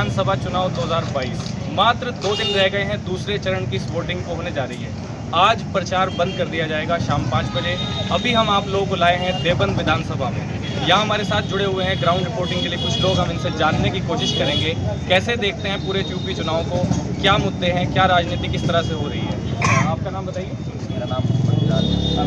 विधानसभा चुनाव 2022 मात्र 2 दिन रह गए हैं। दूसरे चरण की वोटिंग को होने जा रही है। आज प्रचार बंद कर दिया जाएगा शाम 5 बजे। अभी हम आप लोगों को लाए हैं देवबंद विधानसभा में। यहाँ हमारे साथ जुड़े हुए हैं ग्राउंड रिपोर्टिंग के लिए कुछ लोग। हम इनसे जानने की कोशिश करेंगे कैसे देखते हैं पूरे यूपी चुनाव को, क्या मुद्दे हैं, क्या राजनीति किस तरह से हो रही है। आपका नाम बताइए। मेरा नाम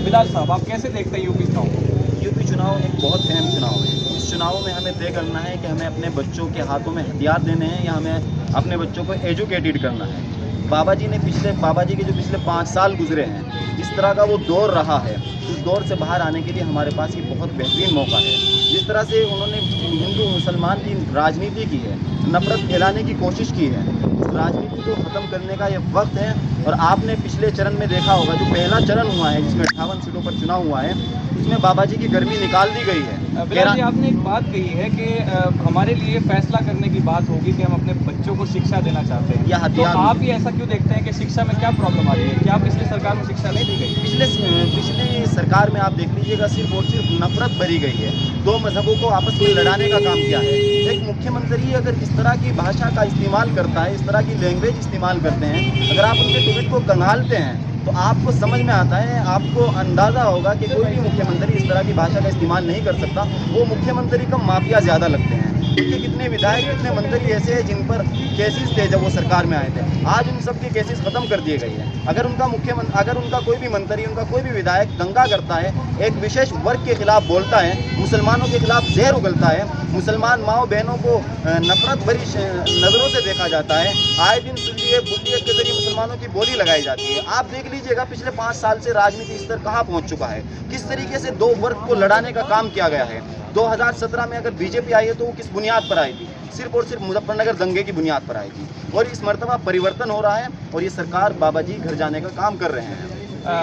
बिलाल साहब, आप कैसे देखते हैं यूपी चुनाव को? यूपी चुनाव एक बहुत अहम चुनाव है। इस चुनाव में हमें तय करना है कि हमें अपने बच्चों के हाथों में हथियार देने हैं या हमें अपने बच्चों को एजुकेटेड करना है। बाबा जी के जो पिछले 5 साल गुजरे हैं, जिस तरह का वो दौर रहा है, उस दौर से बाहर आने के लिए हमारे पास ये बहुत बेहतरीन मौका है। जिस तरह से उन्होंने हिंदू मुसलमान की राजनीति की है, नफरत फैलाने की कोशिश की है, उस राजनीति को ख़त्म करने का ये वक्त है। और आपने पिछले चरण में देखा होगा, जो पहला चरण हुआ है जिसमें 58 सीटों पर चुनाव हुआ है, उसमें बाबा जी की गर्मी निकाल दी गई है। बिलाल जी, आपने एक बात कही है कि हमारे लिए फैसला करने की बात होगी कि हम अपने बच्चों को शिक्षा देना चाहते हैं। या तो आप ही ऐसा क्यों देखते हैं कि शिक्षा में क्या प्रॉब्लम आ रही है? क्या पिछली सरकार में शिक्षा नहीं दी गई? पिछली सरकार में आप देख लीजिएगा, सिर्फ और सिर्फ नफरत भरी गई है। 2 मजहबों को आपस में लड़ाने का काम किया है। एक मुख्यमंत्री अगर इस तरह की भाषा का इस्तेमाल करता है, इस तरह की लैंग्वेज इस्तेमाल करते हैं, अगर आप उनके ट्वीट को कंगालते हैं, तो आपको समझ में आता है, आपको अंदाज़ा होगा कि कोई भी मुख्यमंत्री इस तरह की भाषा का इस्तेमाल नहीं कर सकता। वो मुख्यमंत्री का माफिया ज़्यादा लगते हैं। क्योंकि कितने विधायक, कितने मंत्री ऐसे हैं जिन पर केसेस थे जब वो सरकार में आए थे। आज उन सब के केसेस ख़त्म कर दिए गए हैं। अगर उनका कोई भी मंत्री, उनका कोई भी विधायक दंगा करता है, एक विशेष वर्ग के खिलाफ बोलता है, मुसलमानों के खिलाफ जहर उगलता है, मुसलमान माओ बहनों को नफरत भरी नज़रों से देखा जाता है, आए दिन बुल्लियत के जरिए मुसलमानों की बोली लगाई जाती है। आप देख लीजिएगा पिछले 5 साल से राजनीति स्तर कहाँ पहुँच चुका है, किस तरीके से 2 वर्ग को लड़ाने का काम किया गया है। 2017 में अगर बीजेपी आई है तो वो किस बुनियाद पर आई थी? सिर्फ और सिर्फ मुजफ्फरनगर दंगे की बुनियाद पर आई थी। और इस मर्तबा परिवर्तन हो रहा है और ये सरकार बाबा जी घर जाने का काम कर रहे हैं।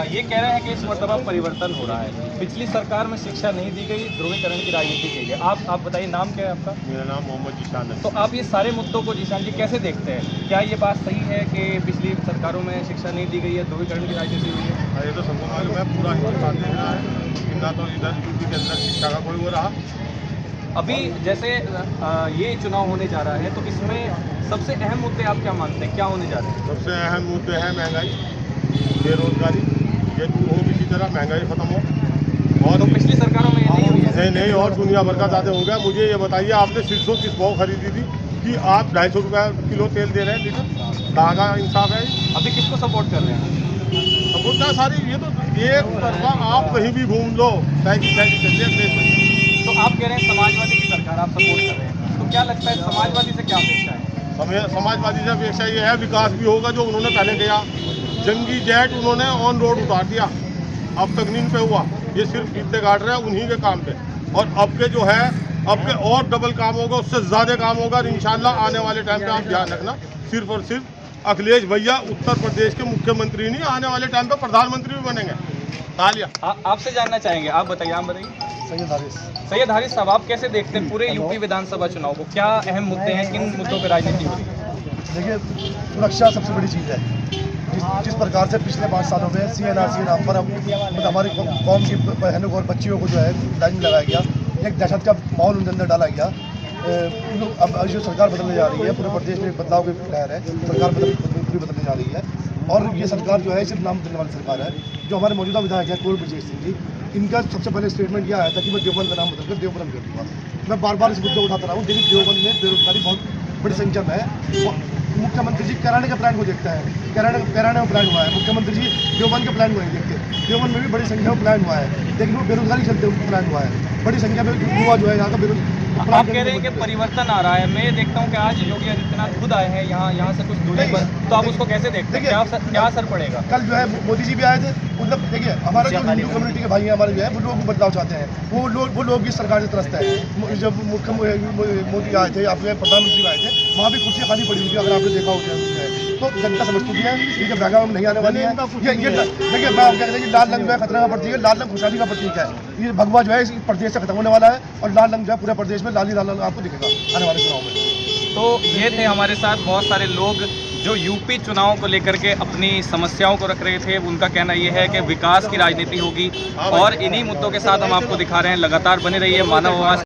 ये कह रहे हैं कि इस मर्तबा परिवर्तन हो रहा है। पिछली सरकार में शिक्षा नहीं दी गई, ध्रुवीकरण की राजनीति की गई। आप बताइए, नाम क्या है आपका? मेरा नाम मोहम्मद जीशान है। तो आप ये सारे मुद्दों को जीशान जी कैसे देखते हैं? क्या ये बात सही है कि पिछली सरकारों में शिक्षा नहीं दी गई है, ध्रुवीकरण की राजनीति हुई है? ये तो सबको मालूम है, पूरा हिंदुस्तान देख रहा है कि ना तो इधर यूपी के अंदर शिक्षा का कोई हो रहा। अभी जैसे ये चुनाव होने जा रहा है, तो इसमें सबसे अहम मुद्दे आप क्या मानते हैं, क्या होने जा रहे हैं? सबसे अहम मुद्दे हैं महंगाई, बेरोजगारी, ये दूर हो, किसी तरह महंगाई खत्म हो। और तो पिछली सरकारों में ये नहीं हुई है? नहीं, और दुनिया भर का ज़्यादा हो गया। मुझे ये बताइए, आपने सरसों किस भाव खरीदी थी कि आप 250 रुपये किलो तेल दे रहे हैं लीटर? कहाँ का इंसाफ है? अभी किसको सपोर्ट कर रहे हैं? सपोर्ट क्या सारी, ये तो एक तरफा आप कहीं भी घूम लो, देश। तो आप कह रहे हैं समाजवादी की सरकार आप सपोर्ट कर रहे हैं, तो क्या लगता है समाजवादी से क्या अपेक्षा है? समाजवादी से अपेक्षा ये है, विकास भी होगा जो उन्होंने पहले किया। जंगी जेट उन्होंने ऑन रोड उतार दिया, अब तक नींद पे हुआ। ये सिर्फ फीते काट रहे हैं उन्हीं के काम पे। और अब के जो है, अब के और डबल काम होगा, उससे ज़्यादा काम होगा। और इंशाल्लाह आने वाले टाइम पे आप ध्यान रखना, सिर्फ और सिर्फ अखिलेश भैया उत्तर प्रदेश के मुख्यमंत्री नहीं, आने वाले टाइम पे प्रधानमंत्री भी बनेंगे। तालिया। आपसे जानना चाहेंगे, आप बताइए। सैयद हारिस साहब, आप कैसे देखते हैं पूरे यूपी विधानसभा चुनाव को? क्या अहम मुद्दे हैं, किन मुद्दों पर राजनीति हो रही है? देखिए, सुरक्षा सबसे बड़ी चीज़ है। जिस प्रकार से पिछले 5 सालों में CNRC नाम पर हमारी कौम की बहनों को और बच्चियों को जो है लाइन में लगाया गया, एक दहशत का माहौल उनके अंदर डाला गया। अब जो सरकार बदलने जा रही है, पूरे प्रदेश में बदलाव की लहर है, सरकार पूरी बदलने जा रही है। और ये सरकार जो है सिर्फ नाम बदलने वाली सरकार है। जो हमारे मौजूदा विधायक हैं कुंवर ब्रजेश सिंह जी, इनका सबसे पहले स्टेटमेंट यह आया था कि मैं देवबंद का नाम बदलकर देवबंद कर दूँगा। मैं बार बार इस मुद्दे को उठाता रहा हूँ। देखिए, देवबंद में बेरोजगारी बहुत बड़ी संख्या में है। मुख्यमंत्री जी कराने के प्लान को देखते हैं, कराने में प्लान हुआ है। मुख्यमंत्री जी देवबंद के प्लान को नहीं देखते। देवबंद में भी बड़ी संख्या में प्लान हुआ है, लेकिन वो बेरोजगारी चलते हुए प्लान हुआ है। बड़ी संख्या में युवा जो है यहाँ का आप कह रहे हैं कि परिवर्तन आ रहा है। मैं देखता हूँ कि आज योगी आदित्यनाथ खुद आए हैं यहाँ से कुछ दूरी पर, तो आप उसको कैसे देखते हैं? क्या असर पड़ेगा? कल जो है मोदी जी भी आए थे। मतलब देखिए, हमारे जो हिंदू कम्युनिटी के भाई हैं, हमारे जो है वो लोग बदलाव चाहते हैं। वो लोग इस सरकार से त्रस्त है। जब मोदी आए थे, आपके प्रधानमंत्री आए थे, वहाँ भी कुर्सियाँ खाली पड़ी हुई थी, अगर आपने देखा होगा। तो जनता समझ चुकी है कि जब बेहगाम नहीं आने वाली है। ये देखिए, मैं आपको कहते हैं कि लाल रंग जो है खतरे का प्रतीक है, लाल रंग खुशहाली का प्रतीक है। ये भगवा जो है इस प्रदेश से खत्म होने वाला है और लाल रंग जो है पूरे प्रदेश में लाल रंग आपको दिखेगा आने वाले चुनाव में। तो ये थे हमारे साथ बहुत सारे लोग जो यूपी चुनाव को लेकर के अपनी समस्याओं को रख रहे थे। उनका कहना ये है कि विकास की राजनीति होगी और इन्हीं मुद्दों के साथ हम आपको दिखा रहे हैं। लगातार बने रहिए मानव आवाज़।